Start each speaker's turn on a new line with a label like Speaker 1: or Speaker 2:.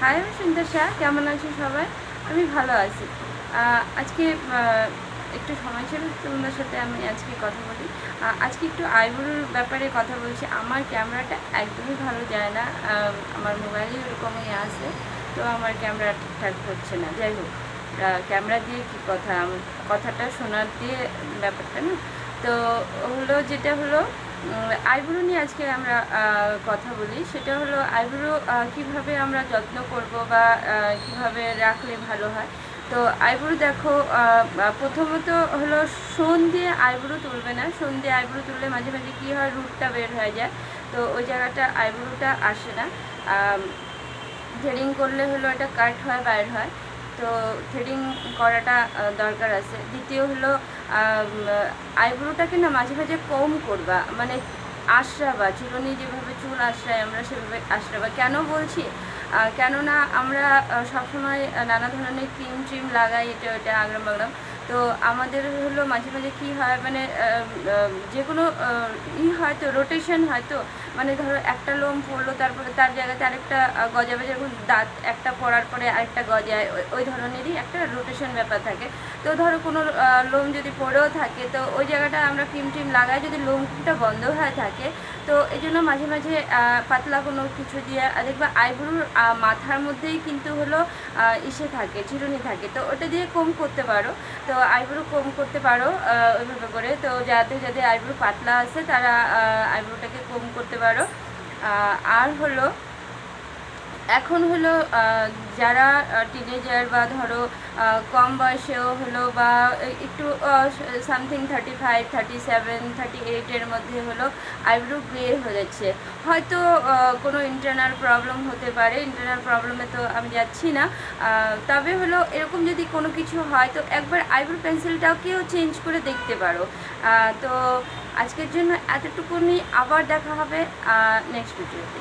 Speaker 1: High, আমি সুন্দর্শা। কেমন আছো সবাই? আমি ভালো আছি। আজকে একটু সময় ছিল তোমাদের সাথে আমি আজকে কথা বলি। আজকে একটু আইব্রোর ব্যাপারে কথা বলছি। আমার ক্যামেরাটা একদমই ভালো যায় না। আমার মোবাইলে ওরকমই আছে, তো আমার ক্যামেরা ঠিকঠাক হচ্ছে না। যাই হোক, ক্যামেরা দিয়ে কী কথা, কথাটা শোনার দিয়ে ব্যাপারটা না। তো হলো যেটা হলো আইব্রো নিয়ে আজকে আমরা কথা বলি। সেটা হলো আইব্রো কীভাবে আমরা যত্ন করব বা কীভাবে রাখলে ভালো হয়। তো আইব্রো দেখো, প্রথমত হলো শোন দিয়ে আইব্রো তুলবে না। শোন দিয়ে আইব্রো তুললে মাঝে মাঝে কী হয়, রুটটা বের হয়ে যায়, তো ওই জায়গাটা আইব্রোটা আসে না। থ্রেডিং করলে হলো এটা কাট হয়, বাইর হয়। তো থ্রেডিং করাটা দরকার আছে। দ্বিতীয় হলো আইব্রোটাকে না মাঝে মাঝে কম করবা, মানে আশরাবা, চিরুনি যেভাবে চুল আশরাই আমরা সেভাবে আশরাবা। কেন বলছি, কেননা আমরা সবসময় নানা ধরনের ক্রিম লাগাই, এটা ওটা আগ্রাম বাগরাম। তো আমাদের হলো মাঝে মাঝে কী হয়, মানে যে কোনো হয়তো রোটেশন হয়তো, মানে ধরো একটা লোম পড়লো, তারপরে তার জায়গাতে আরেকটা গজাবে, যেরকম দাঁত একটা পড়ার পরে আরেকটা গজায়, ওই ধরনেরই একটা রোটেশন ব্যাপার থাকে। তো ধরো কোনো লোম যদি পড়েও থাকে, তো ওই জায়গাটা আমরা ক্রিম লাগাই, যদি লোমটা বন্ধ হয়ে থাকে, তো এই জন্য মাঝে মাঝে পাতলা কোনো কিছু দিয়ে দেখবে আইব্রোর মাথার মধ্যেই কিন্তু হলো ইসে থাকে, চিরুনি থাকে, তো ওটা দিয়ে কম করতে পারো। তো আইব্রো কম করতে পারো ওইভাবে করে। তো যাদের আইব্রো পাতলা আছে তারা আইব্রোটাকে কম করতে পারো। আর হলো এখন হলো যারা টিনেজার বা ধরো কম বয়সেও হলো বা একটু সামথিং 35, 37, 38-এর মধ্যে হলো আইব্রো গ্রে হয়ে যাচ্ছে, হয়তো কোনো ইন্টারনাল প্রবলেম হতে পারে। ইন্টারনাল প্রবলেমে তো আমি যাচ্ছি না, তবে হলো এরকম যদি কোনো কিছু হয় তো একবার আইব্রো পেন্সিলটাকেও চেঞ্জ করে দেখতে পারো। তো আজকের জন্য এতটুকুনি, আবার দেখা হবে নেক্সট ভিডিওতে।